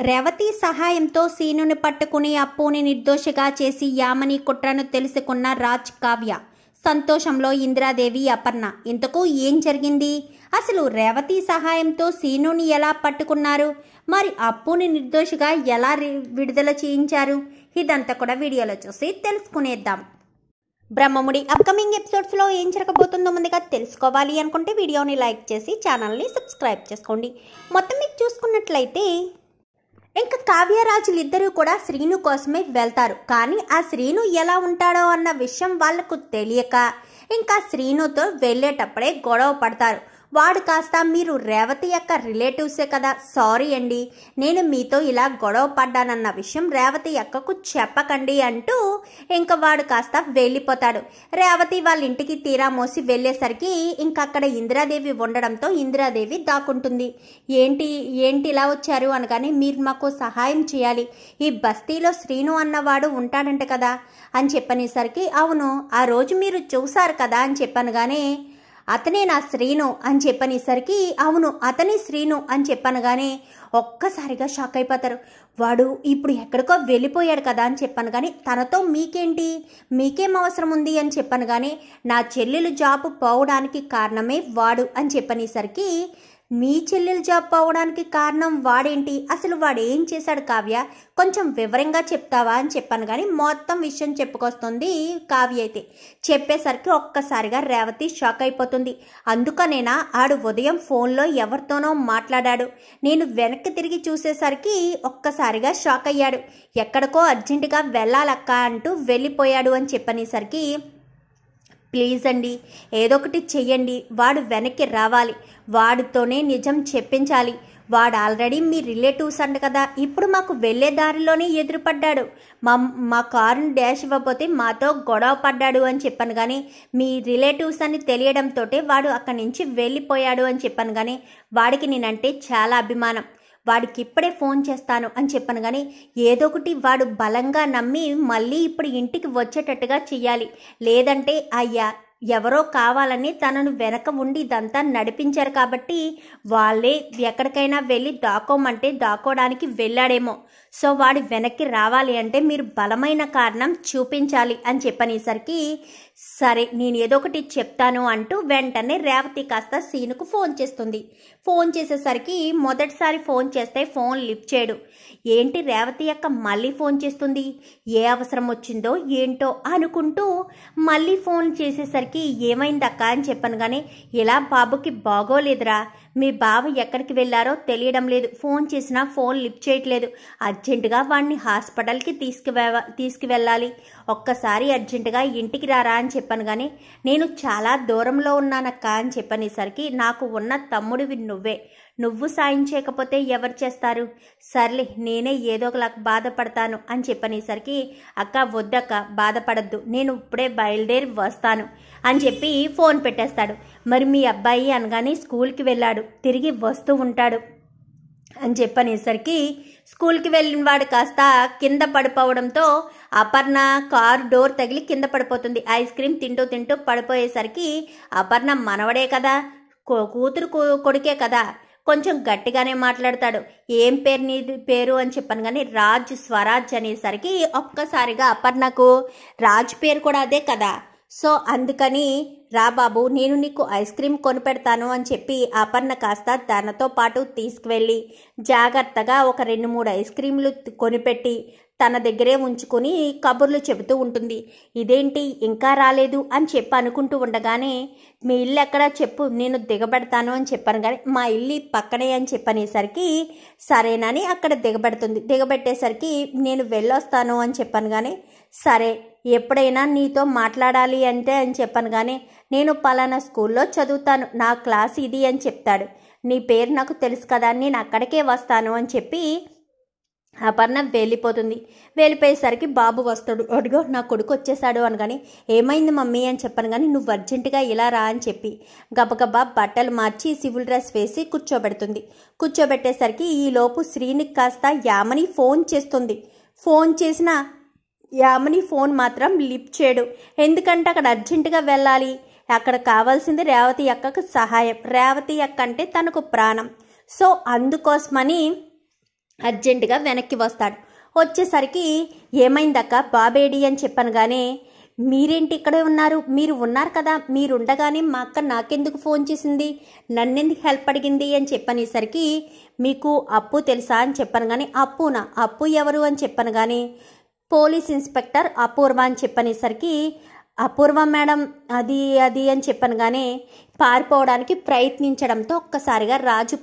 రేవతి సహాయంతో సీనుని పట్టుకుని అప్పుని నిర్దోషిగా చేసి యామని కుట్రను తెలుసుకున్న రాజ్ కావ్య సంతోషంలో ఇందిరాదేవి అపర్ణ. ఇంతకు ఏం జరిగింది? అసలు రేవతి సహాయంతో సీనుని ఎలా పట్టుకున్నారు? మరి అప్పుని నిర్దోషిగా ఎలా విడుదల చేయించారు? ఇదంతా కూడా వీడియోలో చూసి తెలుసుకునేద్దాం. బ్రహ్మముడి అప్కమింగ్ ఎపిసోడ్స్లో ఏం జరగబోతుందో ముందుగా తెలుసుకోవాలి అనుకుంటే వీడియోని లైక్ చేసి ఛానల్ని సబ్స్క్రైబ్ చేసుకోండి. మొత్తం మీకు చూసుకున్నట్లయితే ఇంకా కావ్యరాజులు ఇద్దరూ కూడా శ్రీను కోసమే వెళ్తారు. కానీ ఆ శ్రీను ఎలా ఉంటాడో అన్న విషయం వాళ్లకు తెలియక ఇంకా శ్రీనుతో వెళ్ళేటప్పుడే గొడవ పడతారు. వాడు కాస్త మీరు రేవతి యొక్క రిలేటివ్సే కదా, సారీ అండి, నేను మీతో ఇలా గొడవ పడ్డానన్న విషయం రేవతి అక్కకు చెప్పకండి అంటూ ఇంకా వాడు కాస్త వెళ్ళిపోతాడు. రేవతి వాళ్ళ ఇంటికి తీరా మోసి వెళ్ళేసరికి ఇంకా అక్కడ ఇందిరాదేవి ఉండడంతో ఇందిరాదేవి దాక్కుంటుంది. ఏంటి ఇలా వచ్చారు అనగానే, మీరు మాకు సహాయం చేయాలి, ఈ బస్తీలో శ్రీను అన్నవాడు ఉంటాడంట కదా అని చెప్పనేసరికి, అవును ఆ రోజు మీరు చూశారు కదా అని చెప్పనగానే, అతనే నా శ్రీను అని చెప్పనేసరికి, అవును అతనే శ్రీను అని చెప్పనగానే ఒక్కసారిగా షాక్ అయిపోతారు. వాడు ఇప్పుడు ఎక్కడికో వెళ్ళిపోయాడు కదా అని చెప్పాను కానీ తనతో మీకేంటి, మీకేం అవసరం ఉంది అని చెప్పాను కానీ, నా చెల్లెలు జాబ్ పోవడానికి కారణమే వాడు అని చెప్పనేసరికి, మీ చెల్లెలు జాబ్ పోవడానికి కారణం వాడేంటి, అసలు వాడు ఏం చేశాడు కావ్య, కొంచెం వివరంగా చెప్తావా అని చెప్పాను కానీ మొత్తం విషయం చెప్పుకొస్తుంది కావ్య. అయితే చెప్పేసరికి ఒక్కసారిగా రేవతి షాక్ అయిపోతుంది. అందుకనేనా ఆడు ఉదయం ఫోన్లో ఎవరితోనో మాట్లాడాడు, నేను వెనక్కి తిరిగి చూసేసరికి ఒక్కసారిగా షాక్ అయ్యాడు, ఎక్కడికో అర్జెంటుగా వెళ్ళాలక్క అంటూ వెళ్ళిపోయాడు అని చెప్పనేసరికి, ప్లీజ్ అండి ఏదో ఒకటి చెయ్యండి, వాడు వెనక్కి రావాలి, వాడితోనే నిజం చెప్పించాలి, వాడు ఆల్రెడీ మీ రిలేటివ్స్ అంట కదా, ఇప్పుడు మాకు వెళ్ళే దారిలోనే ఎదురుపడ్డాడు, మా కారుని డాష్ ఇవ్వకపోతే మాతో గొడవ పడ్డాడు అని చెప్పాను కానీ, మీ రిలేటివ్స్ అని తెలియడంతో వాడు అక్కడి నుంచి వెళ్ళిపోయాడు అని చెప్పాను కానీ, వాడికి నేనంటే చాలా అభిమానం, వాడికి ఇప్పుడే ఫోన్ చేస్తాను అని చెప్పాను కానీ, ఏదో ఒకటి వాడు బలంగా నమ్మి మళ్ళీ ఇప్పుడు ఇంటికి వచ్చేటట్టుగా చెయ్యాలి, లేదంటే అయ్యా ఎవరో కావాలని తనను వెనక ఉండి ఇదంతా నడిపించారు కాబట్టి వాళ్ళే ఎక్కడికైనా వెళ్ళి దాక్కోమంటే దాక్కోవడానికి వెళ్ళాడేమో, సో వాడు వెనక్కి రావాలి అంటే మీరు బలమైన కారణం చూపించాలి అని చెప్పనేసరికి, సరే నేను ఏదో ఒకటి చెప్తాను అంటూ వెంటనే రేవతి కాస్త సీనుకు ఫోన్ చేస్తుంది. ఫోన్ చేసేసరికి మొదటిసారి ఫోన్ చేస్తే ఫోన్ లిఫ్ట్ చేయడు. ఏంటి రేవతి అక్క మళ్ళీ ఫోన్ చేస్తుంది, ఏ అవసరం వచ్చిందో ఏంటో అనుకుంటూ మళ్ళీ ఫోన్ చేసేసరికి, ఏమైందక్క అని చెప్పాను కానీ, ఇలా బాబుకి బాగోలేదురా, మీ బావ ఎక్కడికి వెళ్ళారో తెలియడం లేదు, ఫోన్ చేసినా ఫోన్ లిఫ్ట్ చేయట్లేదు, అర్జెంటుగా వాడిని హాస్పిటల్కి తీసుకువెళ్ళాలి, ఒక్కసారి అర్జెంటుగా ఇంటికి రారా అని చెప్పాను కానీ, నేను చాలా దూరంలో ఉన్నానక్క అని చెప్పనేసరికి, నాకు ఉన్న తమ్ముడివి నువ్వు సాయం చేయకపోతే ఎవరు చేస్తారు, సర్లే నేనే ఏదో ఒకలా బాధపడతాను అని చెప్పనేసరికి, అక్క వద్దక్క బాధపడద్దు, నేను ఇప్పుడే బయలుదేరి వస్తాను అని చెప్పి ఫోన్ పెట్టేస్తాడు. మరి మీ అబ్బాయి అనగానే స్కూల్కి వెళ్ళాడు, తిరిగి వస్తూ ఉంటాడు అని చెప్పనేసరికి, స్కూల్కి వెళ్ళిన వాడు కాస్త కింద పడిపోవడంతో అపర్ణ కారు డోర్ తగిలి కింద పడిపోతుంది. ఐస్ క్రీమ్ తింటూ పడిపోయేసరికి, అపర్ణ మనవడే కదా, కూతురు కొడుకే కదా, కొంచెం గట్టిగానే మాట్లాడతాడు. ఏం పేరు నీ పేరు అని చెప్పాను కానీ, రాజ్ స్వరాజ్ అనేసరికి ఒక్కసారిగా అపర్ణకు రాజ్ పేరు కూడా అదే కదా, సో అందుకని రా బాబు నేను నీకు ఐస్ క్రీమ్ కొనిపెడతాను అని చెప్పి అపర్ణ కాస్త తనతో పాటు తీసుకువెళ్ళి జాగ్రత్తగా ఒక 2-3 ఐస్ క్రీమ్లు కొనిపెట్టి తన దగ్గరే ఉంచుకొని కబుర్లు చెబుతూ ఉంటుంది. ఇదేంటి ఇంకా రాలేదు అని చెప్పి అనుకుంటూ ఉండగానే, మీ ఇల్లు ఎక్కడా చెప్పు నేను దిగబెడతాను అని చెప్పాను కానీ, మా ఇల్లు పక్కనే అని చెప్పనేసరికి, సరేనని అక్కడ దిగబెడుతుంది. దిగబెట్టేసరికి, నేను వెళ్ళొస్తాను అని చెప్పాను కానీ, సరే ఎప్పుడైనా నీతో మాట్లాడాలి అంటే అని చెప్పాను కానీ, నేను పలానా స్కూల్లో చదువుతాను, నా క్లాస్ ఇది అని చెప్తాడు, నీ పేరు నాకు తెలుసు కదా, నేను అక్కడికే వస్తాను అని చెప్పి అపర్ణ వెళ్ళిపోతుంది. వెళ్ళిపోయేసరికి బాబు వస్తాడు. అడిగో నా కొడుకు వచ్చేసాడు అనగాని, ఏమైంది మమ్మీ అని చెప్పాను కానీ, నువ్వు అర్జెంటుగా ఇలా రా అని చెప్పి గబగబా బట్టలు మార్చి సివిల్ డ్రెస్ వేసి కూర్చోబెడుతుంది. కూర్చోబెట్టేసరికి ఈలోపు శ్రీనికి కాస్త యామని ఫోన్ చేస్తుంది. ఫోన్ చేసిన యామని ఫోన్ మాత్రం లిఫ్ట్ చేయడు. ఎందుకంటే అక్కడ అర్జెంటుగా వెళ్ళాలి, అక్కడ కావాల్సింది రేవతి అక్కకు సహాయం, రేవతి అక్క అంటే తనకు ప్రాణం. సో అందుకోసమని అర్జెంటుగా వెనక్కి వస్తాడు. వచ్చేసరికి ఏమైందక్క బాబేడి అని చెప్పాను. కానీ మీరేంటి ఇక్కడే ఉన్నారు, మీరు ఉన్నారు కదా, మీరుండగానే మా అక్క నాకెందుకు ఫోన్ చేసింది, నన్నెందుకు హెల్ప్ అడిగింది అని చెప్పనేసరికి మీకు అప్పు తెలుసా అని చెప్పాను. కానీ అప్పునా, అప్పు ఎవరు అని చెప్పాను. కానీ పోలీస్ ఇన్స్పెక్టర్ అపూర్వ అని చెప్పనేసరికి అపూర్వ మేడం అది అది అని చెప్పాను. కానీ పారిపోవడానికి ప్రయత్నించడంతో ఒక్కసారిగా రాజు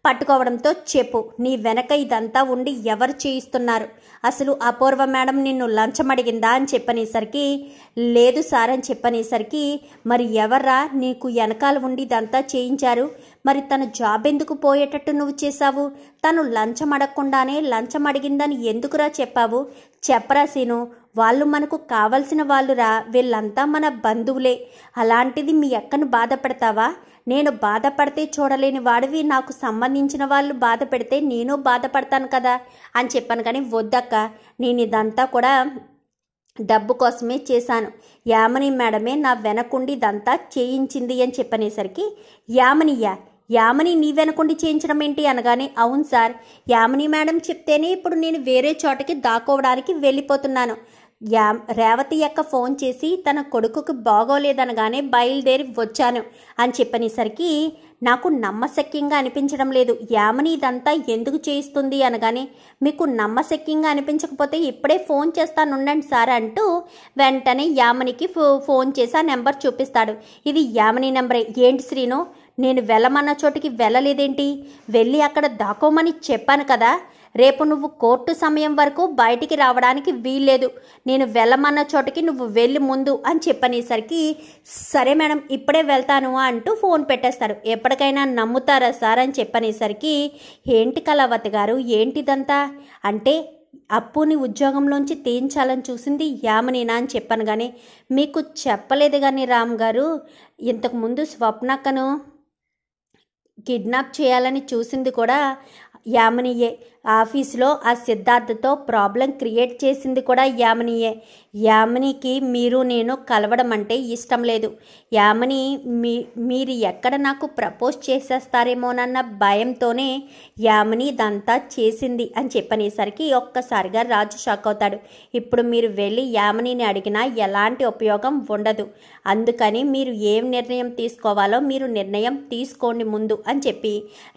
పట్టుకోవడంతో చెప్పు, నీ వెనక ఇదంతా ఉండి ఎవరు చేయిస్తున్నారు, అసలు అపూర్వ మేడం నిన్ను లంచం అడిగిందా అని చెప్పనేసరికి లేదు సార్ అని చెప్పనేసరికి మరి ఎవర్రా నీకు వెనకాల ఉండి ఇదంతా చేయించారు, మరి తన జాబ్ ఎందుకు పోయేటట్టు నువ్వు చేశావు, తను లంచం అడగకుండానే లంచం అడిగిందని ఎందుకురా చెప్పావు, చెప్పరా సీను, వాళ్ళు మనకు కావలసిన వాళ్ళురా, వీళ్ళంతా మన బంధువులే, అలాంటిది మీ అక్కను బాధపడతావా, నేను బాధపడితే చూడలేని వాడివి, నాకు సంబంధించిన వాళ్ళు బాధ పెడితే నేను బాధపడతాను కదా అని చెప్పాను. కానీ వద్దక్క, నేను ఇదంతా కూడా డబ్బు కోసమే చేశాను, యామిని మేడమే నా వెనకుండి ఇదంతా చేయించింది అని చెప్పనేసరికి యామిని నీ వెనకుండి చేయించడం ఏంటి అనగానే అవును సార్, యామిని మేడం చెప్తేనే ఇప్పుడు నేను వేరే చోటకి దాక్కోవడానికి వెళ్ళిపోతున్నాను, రేవతి అక్క ఫోన్ చేసి తన కొడుకుకి బాగోలేదనగానే బయలుదేరి వచ్చాను అని చెప్పనేసరికి నాకు నమ్మశక్యంగా అనిపించడం లేదు, యామిని ఇదంతా ఎందుకు చేయిస్తుంది అనగానే మీకు నమ్మశక్యంగా అనిపించకపోతే ఇప్పుడే ఫోన్ చేస్తానుండండి సార్ అంటూ వెంటనే యామినికి ఫోన్ చేసి ఆ నెంబర్ చూపిస్తాడు. ఇది యామిని నెంబరే, ఏంటి శ్రీను నేను వెళ్ళమన్న చోటికి వెళ్ళలేదేంటి, వెళ్ళి అక్కడ దాక్కోమని చెప్పాను కదా, రేపు నువ్వు కోర్టు సమయం వరకు బయటికి రావడానికి వీల్లేదు, నేను వెళ్ళమన్న చోటికి నువ్వు వెళ్ళి ముందు అని చెప్పనేసరికి సరే మేడం ఇప్పుడే వెళ్తాను అంటూ ఫోన్ పెట్టేస్తాడు. ఎప్పటికైనా నమ్ముతారా సార్ అని చెప్పనేసరికి ఏంటి కళావతి గారు ఏంటిదంతా అంటే అప్పుని ఉద్యోగంలోంచి తీయించాలని చూసింది యామినినా అని చెప్పాను. కానీ మీకు చెప్పలేదు కానీ రామ్ గారు, ఇంతకుముందు స్వప్నక్కను కిడ్నాప్ చేయాలని చూసింది కూడా యామినియే, ఆఫీస్లో ఆ సిద్ధార్థతో ప్రాబ్లం క్రియేట్ చేసింది కూడా యామినియే, యామినికి మీరు నేను కలవడం అంటే ఇష్టం లేదు, యామిని మీరు ఎక్కడ నాకు ప్రపోజ్ చేసేస్తారేమోనన్న భయంతోనే యామిని ఇదంతా చేసింది అని చెప్పనేసరికి ఒక్కసారిగా రాజు షాక్ అవుతాడు. ఇప్పుడు మీరు వెళ్ళి యామినిని అడిగినా ఎలాంటి ఉపయోగం ఉండదు, అందుకని మీరు ఏం నిర్ణయం తీసుకోవాలో మీరు నిర్ణయం తీసుకోండి ముందు అని చెప్పి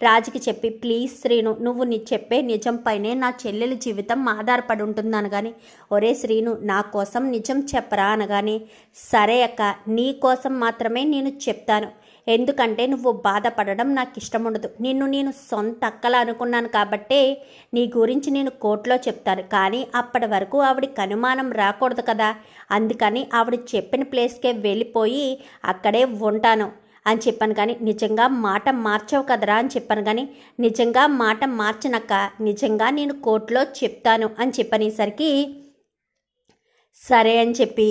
రాజుకి చెప్పి ప్లీజ్ శ్రీను నువ్వు చెప్పే నిజంపైనే నా చెల్లెల జీవితం ఆధారపడి ఉంటుంది అనగాని ఒరే శ్రీను నా కోసం నిజం చెప్పరా అనగాని సరే అక్క నీ కోసం మాత్రమే నేను చెప్తాను, ఎందుకంటే నువ్వు బాధపడడం నాకు ఇష్టం ఉండదు, నిన్ను నేను సొంత అక్కలా అనుకున్నాను కాబట్టే నీ గురించి నేను కోర్టులో చెప్తాను, కానీ అప్పటి వరకు ఆవిడకి అనుమానం రాకూడదు కదా, అందుకని ఆవిడ చెప్పిన ప్లేస్కే వెళ్ళిపోయి అక్కడే ఉంటాను అని చెప్పాను. కానీ నిజంగా మాట మార్చవు కదరా అని చెప్పాను. కానీ నిజంగా మాట మార్చనక్క, నిజంగా నేను కోర్టులో చెప్తాను అని చెప్పనేసరికి సరే అని చెప్పి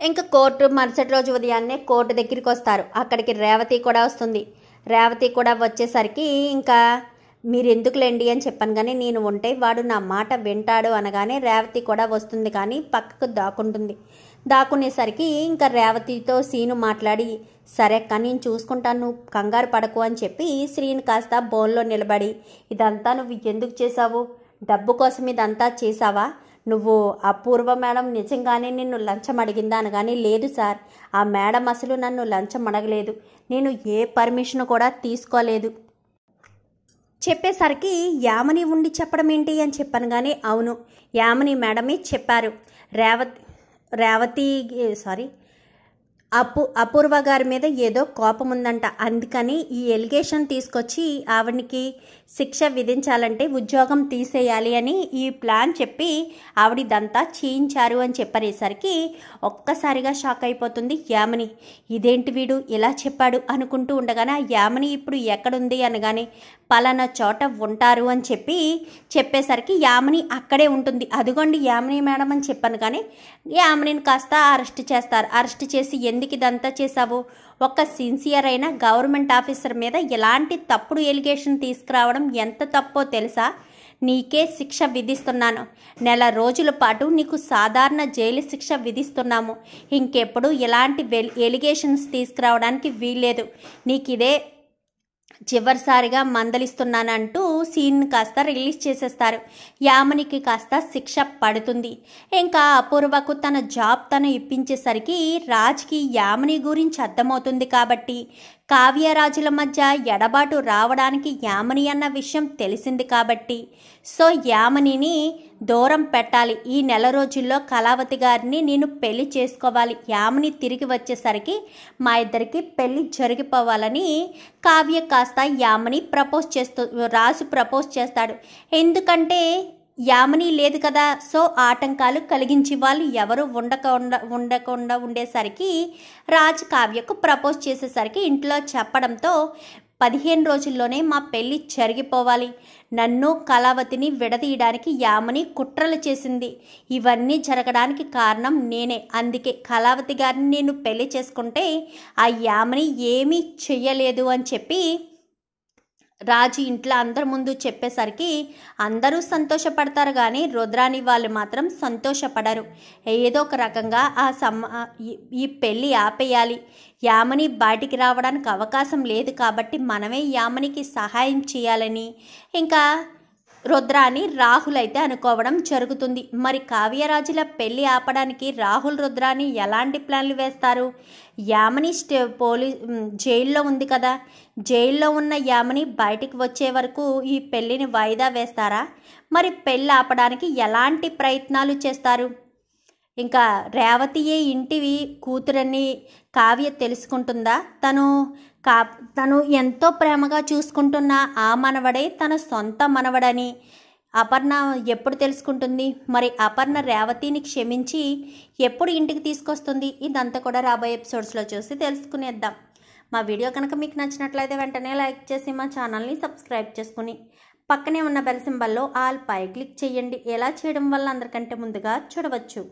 ఇంకా కోర్టు మరుసటి రోజు ఉదయాన్నే కోర్టు దగ్గరికి వస్తారు. అక్కడికి రేవతి కూడా వస్తుంది. రేవతి కూడా వచ్చేసరికి ఇంకా మీరు ఎందుకులేండి అని చెప్పాను. కానీ నేను ఉంటే వాడు నా మాట వింటాడు అనగానే రేవతి కూడా వస్తుంది. కానీ పక్కకు దాక్కునేసరికి ఇంకా రేవతితో సీను మాట్లాడి సరే అక్క నేను చూసుకుంటాను నువ్వు కంగారు పడకు అని చెప్పి శ్రీని కాస్త బోన్లో నిలబడి ఇదంతా నువ్వు ఎందుకు చేసావు, డబ్బు కోసం ఇదంతా చేసావా, నువ్వు అపూర్వ మేడం నిజంగానే నిన్ను లంచం అడిగిందా అనగానే లేదు సార్, ఆ మేడం అసలు నన్ను లంచం అడగలేదు, నేను ఏ పర్మిషన్ కూడా తీసుకోలేదు చెప్పేసరికి యామిని ఉండి చెప్పడం ఏంటి అని చెప్పాను. కానీ అవును యామిని మేడమే చెప్పారు, అపూర్వ గారి మీద ఏదో కోపం ఉందంట, అందుకని ఈ ఎలిగేషన్ తీసుకొచ్చి ఆవిడకి శిక్ష విధించాలంటే ఉద్యోగం తీసేయాలి అని ఈ ప్లాన్ చెప్పి ఆవిడిదంతా చేయించారు అని చెప్పనేసరికి ఒక్కసారిగా షాక్ అయిపోతుంది యామిని. ఇదేంటి వీడు ఇలా చెప్పాడు అనుకుంటూ ఉండగానే ఆ యామిని ఇప్పుడు ఎక్కడుంది అనగానే పలానా చోట ఉంటారు అని చెప్పేసరికి యామిని అక్కడే ఉంటుంది. అదిగోండి యామిని మేడం అని చెప్పాను. కానీ యామినిని కాస్త అరెస్ట్ చేస్తారు. అరెస్ట్ చేసి ఎందుకు ఇదంతా చేశావు, ఒక సిన్సియర్ అయిన గవర్నమెంట్ ఆఫీసర్ మీద ఎలాంటి తప్పుడు ఎలిగేషన్ తీసుకురావడం ఎంత తప్పో తెలుసా, నీకే శిక్ష విధిస్తున్నాను, నెల రోజుల పాటు నీకు సాధారణ జైలు శిక్ష విధిస్తున్నాము, ఇంకెప్పుడు ఎలాంటి ఎలిగేషన్స్ తీసుకురావడానికి వీల్లేదు, నీకు ఇదే చివరిసారిగా మందలిస్తున్నానంటూ సీన్ కాస్త రిలీజ్ చేసేస్తారు. యామినికి కాస్త శిక్ష పడుతుంది. ఇంకా అపూర్వకు తన జాబ్ తను ఇప్పించేసరికి రాజ్కి యామిని గురించి అర్థమవుతుంది. కాబట్టి కావ్యరాజుల మధ్య ఎడబాటు రావడానికి యామిని అన్న విషయం తెలిసింది. కాబట్టి సో యామినిని దూరం పెట్టాలి. ఈ నెల రోజుల్లో కళావతి గారిని నేను పెళ్లి చేసుకోవాలి. యామిని తిరిగి వచ్చేసరికి మా ఇద్దరికి పెళ్లి జరిగిపోవాలని కావ్య కాస్త యామిని రాజు ప్రపోజ్ చేస్తాడు. ఎందుకంటే యామిని లేదు కదా, సో ఆటంకాలు కలిగించి వాళ్ళు ఎవరు ఉండకుండా ఉండేసరికి రాజ్ కావ్యకు ప్రపోజ్ చేసేసరికి ఇంట్లో చెప్పడంతో 15 రోజుల్లోనే మా పెళ్ళి జరిగిపోవాలి. నన్ను కళావతిని విడదీయడానికి యామిని కుట్రలు చేసింది. ఇవన్నీ జరగడానికి కారణం నేనే. అందుకే కళావతి గారిని నేను పెళ్లి చేసుకుంటే ఆ యామిని ఏమీ చెయ్యలేదు అని చెప్పి రాజు ఇంట్లో అందరి ముందు చెప్పేసరికి అందరూ సంతోషపడతారు. కానీ రుద్రాని వాళ్ళు మాత్రం సంతోషపడరు. ఏదో ఒక రకంగా ఈ పెళ్ళి ఆపేయాలి. యామిని బయటికి రావడానికి అవకాశం లేదు కాబట్టి మనమే యామినికి సహాయం చేయాలని ఇంకా రుద్రాని రాహుల్ అయితే అనుకోవడం జరుగుతుంది. మరి కావ్యరాజుల పెళ్లి ఆపడానికి రాహుల్ రుద్రాని ఎలాంటి ప్లాన్లు వేస్తారు? యామిని జైల్లో ఉంది కదా, జైల్లో ఉన్న యామిని బయటికి వచ్చే వరకు ఈ పెళ్లిని వాయిదా వేస్తారా? మరి పెళ్ళి ఆపడానికి ఎలాంటి ప్రయత్నాలు చేస్తారు? ఇంకా రేవతియే ఇంటివి కూతురని కావ్య తెలుసుకుంటుందా? తను ఎంతో ప్రేమగా చూసుకుంటున్న ఆ మనవడే తన సొంత మనవడని అపర్ణ ఎప్పుడు తెలుసుకుంటుంది? మరి అపర్ణ రేవతిని క్షమించి ఎప్పుడు ఇంటికి తీసుకొస్తుంది? ఇదంతా కూడా రాబోయే ఎపిసోడ్స్లో చూసి తెలుసుకునేద్దాం. మా వీడియో కనుక మీకు నచ్చినట్లయితే వెంటనే లైక్ చేసి మా ఛానల్ని సబ్స్క్రైబ్ చేసుకుని పక్కనే ఉన్న బెల్ సింబల్లో ఆల్ పై క్లిక్ చేయండి. ఎలా చేయడం వల్ల అందరికంటే ముందుగా చూడవచ్చు.